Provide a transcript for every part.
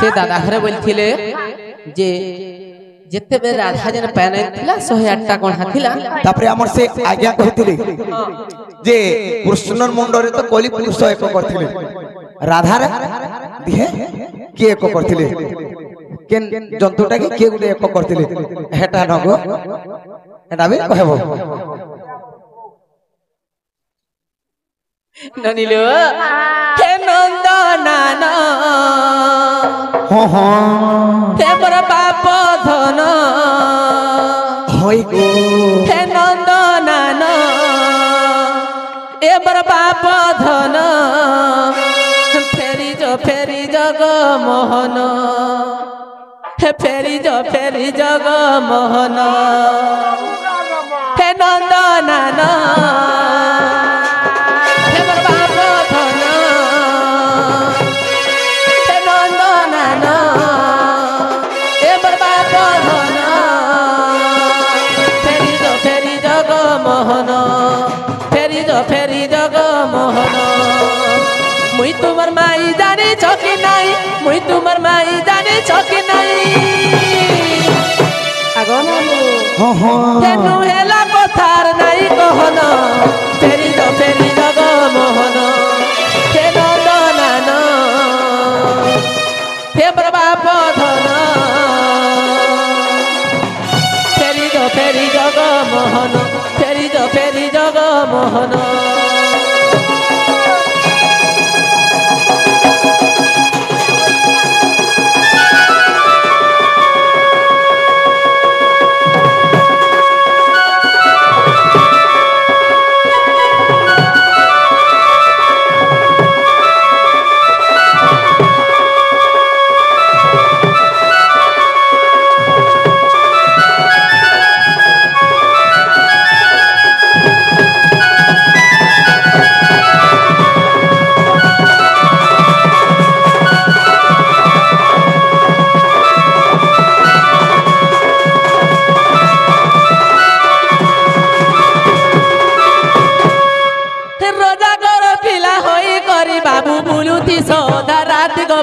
से दादा घरे बोलथिले जे जेते बे राधा जन पैन थिला 108 टा कोन हाथिला तापरे हमर से आज्ञा कहिथिले जे कृष्णर मुंडरे तो कोली पुरुष एक करथिले राधा रे दिहे के एक करथिले केन जंतुटा के गुटे एक करथिले हेटा नगो एटा बे कहबो ननिलो हे नंदनाना हो हो हे पर बाप धन होई गो हे नंदनाना ए पर बाप धन फेरी जग मोहन हे फेरी जग मोहन हे नंदनाना फेरी जग मोहन मुई तुमर माई जाने छकी नाई मुई तुमर माई जाने छकी नाई आगो हो हो तेनु हेला कथार नाई कहन फेरी जग मोहन हे नंदनान हे प्रभाप धन फेरी जग मोहन फेरी जग मोहन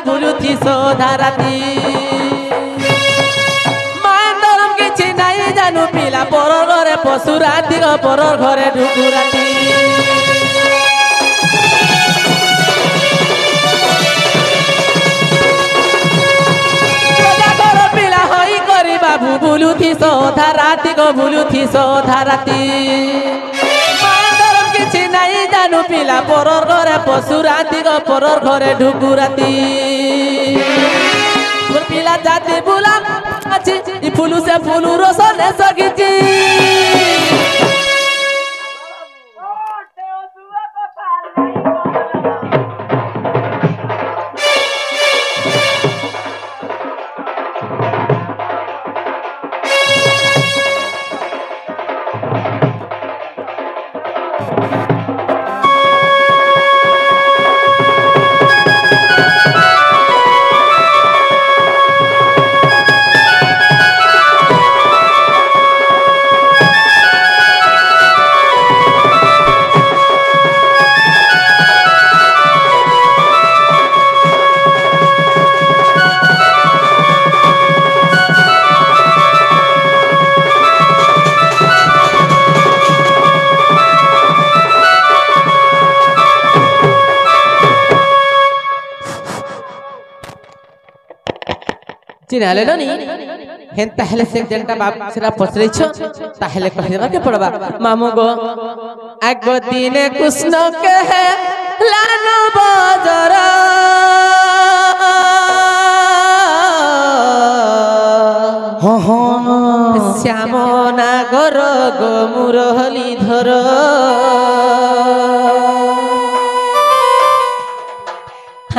बुलुथी सोधाराती मातरम किछि नाई जानू पिला परर घरे पशु राती गो परर घरे ढुकु राती पिला होई करी बाबू बुलुथी सोधाराती गो बुलुथी सोधाराती किछि नाई जानू पिला परर घरे पशु राती गो परर घरे ढुकु राती मोर पिला जाति बुला अछि इ फुलु से फुलु रोसने सगिछि चिन्हाले ननी हेन ताहले से जनता बाप सेरा पसरैछ ताहले कहि देबा के पड़बा मामू गो आगो दिने कृष्ण के है लानो बजर हो हो श्याम नागर गो मुरली धर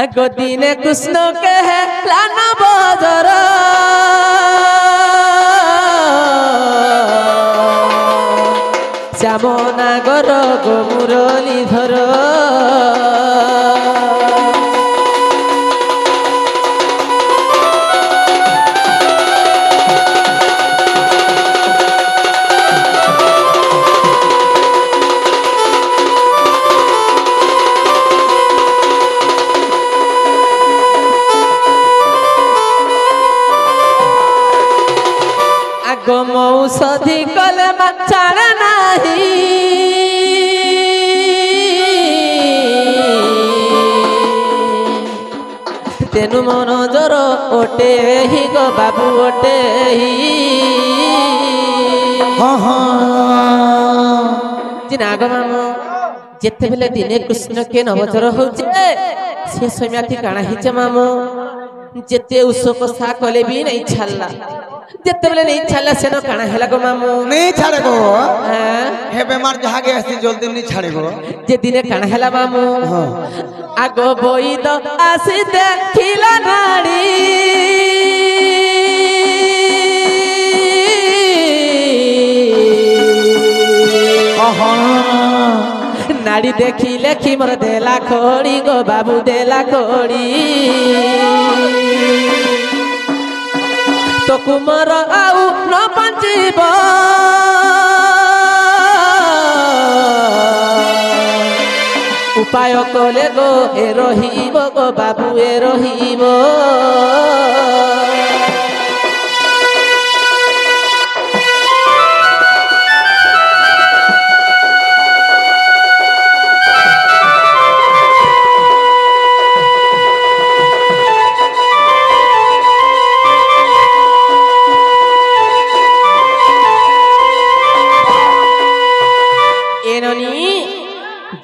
आगो दिने कृष्ण के है लानो बजर श्याम नागर गो मुरली धर आगो मौषधि कले छाड़ नाही तेनु मन जर ओटे ही गो बाबू ओटे ही जिनाग मामू जेते बेले दिने कृष्ण के नवजर होचे से समियाती काना हिचे मामू जेते उसो को सा कले भी नहीं छाला जेते बेले नहीं छाला सेनो काना हेला गो मामू नहीं छाड़े गो हां हे बेमार जहां के ऐसी जल्दी नहीं छाड़े गो जे दिने काना हेला मामू आगो बोई तो आसी देखिला नाड़ी नाड़ी देखी लेखी मोर देला खोड़ी गो बाबू देला खोड़ी तो कुमार आउ न पंचीब उपाय कले गो ए रहिब गो बाबू ए रहिब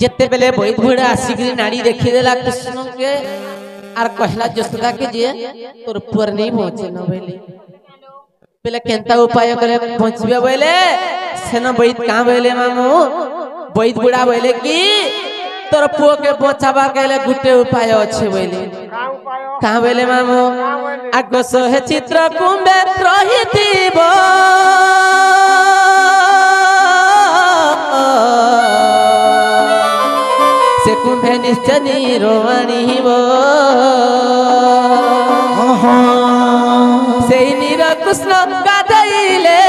जेते बेले बहुत बुढ़ा आसिकरी नाड़ी देखी देला कृष्ण के आर कहला जसोदा के जे तोर पुअर नहीं पहुंचे न बेले बेले केनता उपाय करे पहुंचबे बेले सेना बहुत का बेले मामू बहुत बुढ़ा बेले की तोर पुओ के बचाबा केले गुटे उपाय अच्छे बेले का बेले मामू आगो सोहे चित्र कुंबे रहितिबो से कुंभे निश्चय निरोवाणीब से नीर कृष्ण गाधइले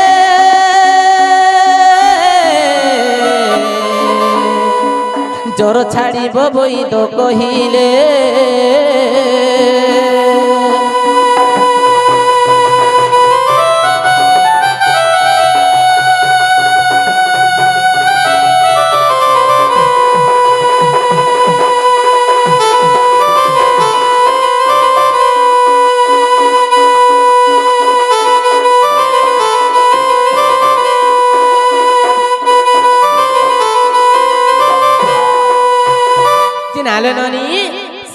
जर छाड़ब बई तो कहिले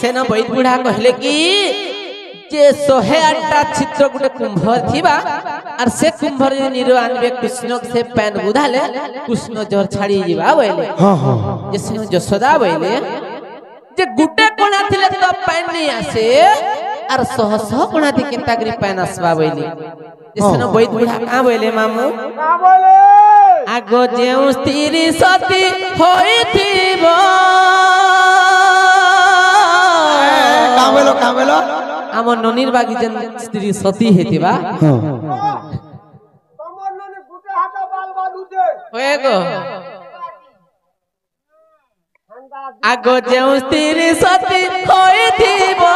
सेना बहुत बुढ़ा कहले कि जे 108टा छिद्र गुटे कुंभ थिबा और से कुंभ रे निरो आनबे कृष्ण से पैन बुधाले कृष्ण जर छाड़ी जीवा बोले हां हां जे सेनो जसोदा बोले जे गुटे कोना थिले तो पैन नहीं आसे और 100 कोना थी केनता करी पैन आसबा बोले जे सेनो बहुत बुढ़ा का बोले मामू का बोले आगो जेउ स्त्री सती होई थिबो कामेलो आम ननीर बागी जन स्त्री सती हेतिबा तमर ननी गुटे हाथ बाल बालुते होए गो आगो जेउ स्त्री सती होइथिबो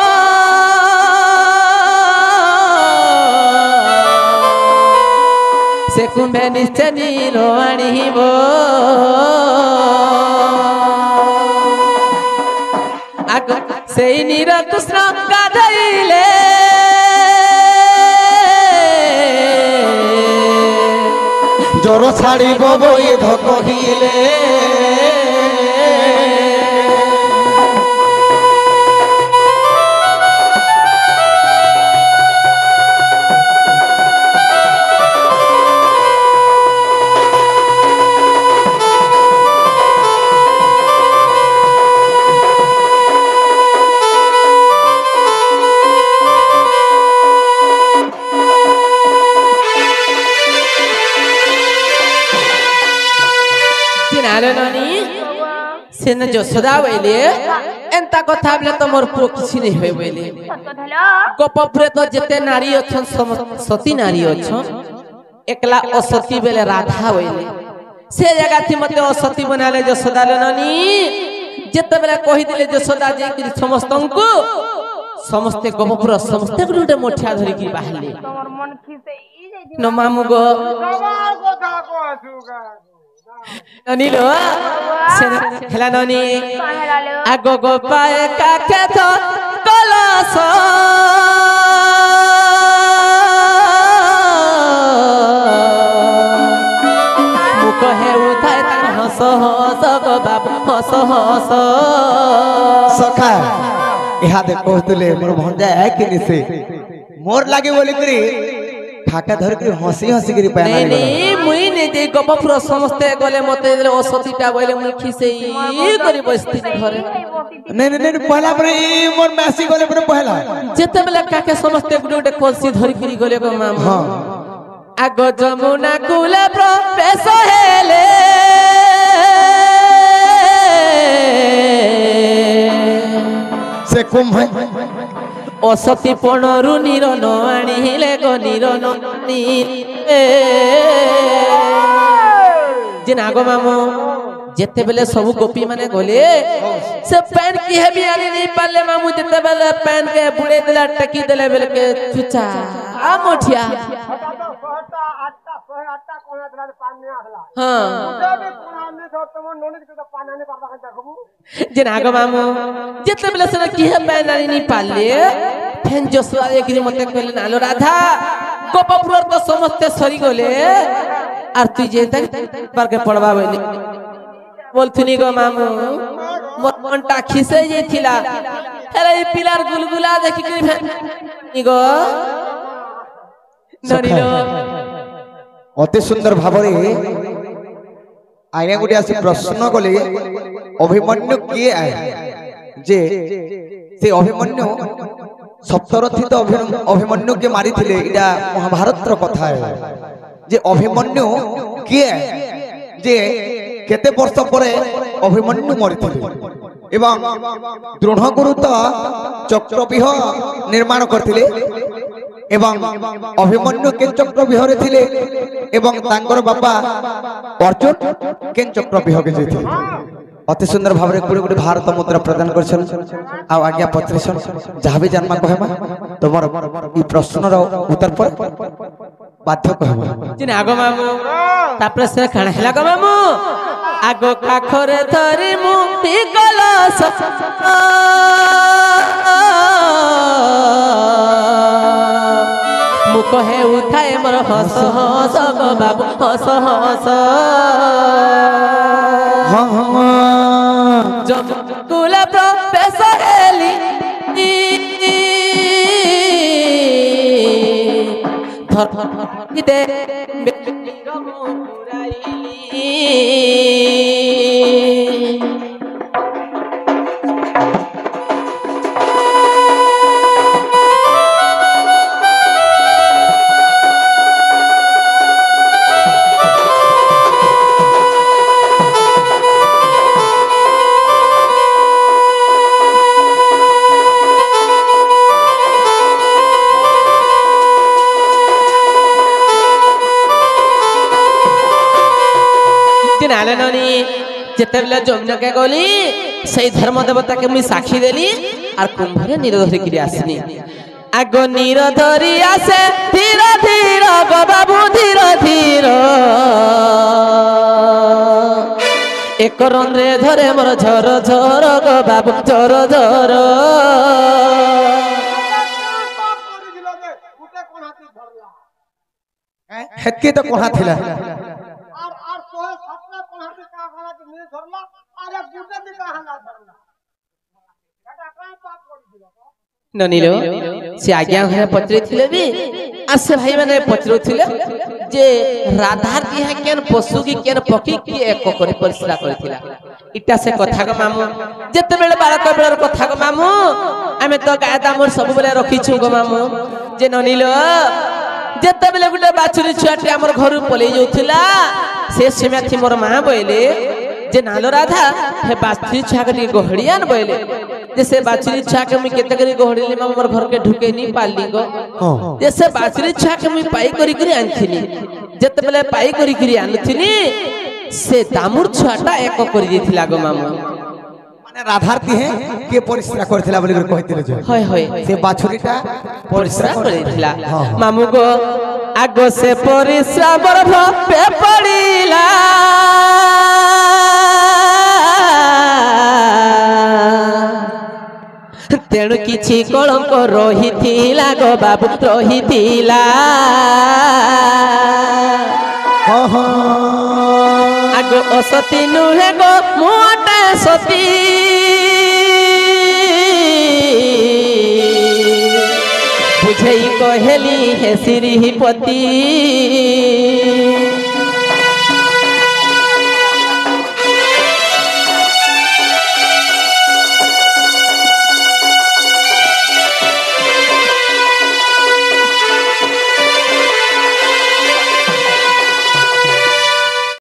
से कुंभे निश्चय नीलो आनिबो आगो सेई नीर कृष्ण गाधइले जर छाड़ब बई तो कहिले सेन जसोदा बोले एंता कथा बोले तो मोर पुओ किसी नहीं होय बोले गोपपुरे तो जेते नारी अछन सती नारी अछन एकला असती बेले राधा बोले से जगह थी मते असती बनाले जसोदा ले ननी जेते बेले कहि दिले जसोदा जे कि समस्त को समस्ते गोपपुर समस्ते गुटे मोठिया धरिकी बाहले तमर मन खिसे ई जाई न मामू गो सवाल কথা কছুগা ननीलो हेला ननी कहेलालो आगो गो पाए काके तो कलस मुख हे उठाए ता हस हस गो बाबू हस हस सखा इहा देखो तुले मोर भंजा है कि निसे मोर लागे बोली करी ठाका धर के हंसी हंसी करी पैना नहीं नहीं मुई ने दे गोपपुर समस्ते गले मते देले ओसतीटा बोले मुई खिसे ई करी बसती घरे नहीं नहीं नहीं पहला पर ई मोर मैसी गले पर पहला जेते बेले काके समस्ते गुटे कोलसी धरि करी गले गो मामा हां आगो जमुना कुला प्रवेश हेले से कुंभ है असती पणरु निरन आनिले गो निरन जिन आगो मामो जेते बेले सब गोपी माने गले से पैन की है भी आनी नहीं पाले मामू जेते बेले पैन के बुड़े दिला टकी दिले बेले के चुचा आ मोठिया हाँ जिन आगो मामू जेते बेले से की है पैन आनी नहीं पाले फेन जोसुआ एक दिन मते कहले नालो राधा गोपपुर तो समस्ते सरी गले आर तू जे तक पर के पड़वा बोली बोलथुनी गो मामू मोर मनटा खिसे जेथिला हेले ई पिलार गुलगुला देखि करी फेन गो नरीलो अति सुंदर भावरे आया गुटे आसी प्रश्न कले अभिमन्यु किए आए जे से अभिमन्यु सप्तरथी तो अभिमन्यु के मारी थिले इडा महाभारत रो कथा है जे अभिमन्यु किए जे केते वर्ष परे अभिमन्यु मरि थिले एवं द्रोणगुरु तो चक्रव्यूह निर्माण करथिले एवं अभिमन्यु के चक्रव्यूह रे थिले एवं तांकर बापा अर्जुन के चक्रव्यूह के जेथिले अति सुंदर भाव रे गुटे गुटे भारत मुद्रा प्रदान करछन आ आज्ञा पत्रिसन जहा भी जन्मा कहबा तमर ई प्रश्न रो उत्तर पर बाध्य कहबा जिन आगो मामू तापरे से खाना हेला गो मामू आगो काखरे धरि मु पिकलस मुख हे उठाए मोर हस हस गो बाबू हस हस जब कुला प्रवेश हेली धर दे जेते बेले जमुना के गली सही धर्म देवता के मुई साक्षी देली आर कुंभरे नीर धरि किरी आसनी आगो नीर धरि आसे धीर धीर गो बाबू धीर धीर एक रंध्रे धरे मोर झर झर गो बाबू झर झर हेतके तो कोहा थिला ननीलो से आज्ञा घरे पत्रे थिले भी आसे भाई माने पत्रो थिले जे राधा की है केन पशु की केन पक्षी की एक करे परिश्रा करथिला इटा से कथा को मामू जते बेले बालक बेलर कथा को मामू हमें तो गायदा मोर सब बेले रखी छु गो मामू जे ननीलो जते बेले गुटे बाछुरी छुआटी हमर घर पले जाउथिला से सेमा थी मोर मां बोइले जे नालो राधा हे बाछुरी छुआ के गोहड़ियान बोइले जैसे बाछुरी छुआ के मैं केते करी गोहड़िले मां हमर घर के ढुके नी पाली गो जैसे बाछुरी छुआ के मैं पाई करी आनथिनी जते बेले पाई करी आनथिनी से दामुर छुआटा एक करी दिथिला गो मामू রাধার দিহে কে পরিশ্রা করছিলা বলি করে কইতিলে যে হয় হয় সে বাছুরিটা পরিশ্রা করেছিলা হ্যাঁ। মামু গো আগ সে পরিশ্রা বরফ পে পড়িলা তেণু কিছু কলঙ্ক রহিথিলা গো বাবু রহিথিলা হ্যাঁ হ্যাঁ আগ অসতী নুহে গো মোটে সতী বুঝেই কহেলি হে শ্রীপতি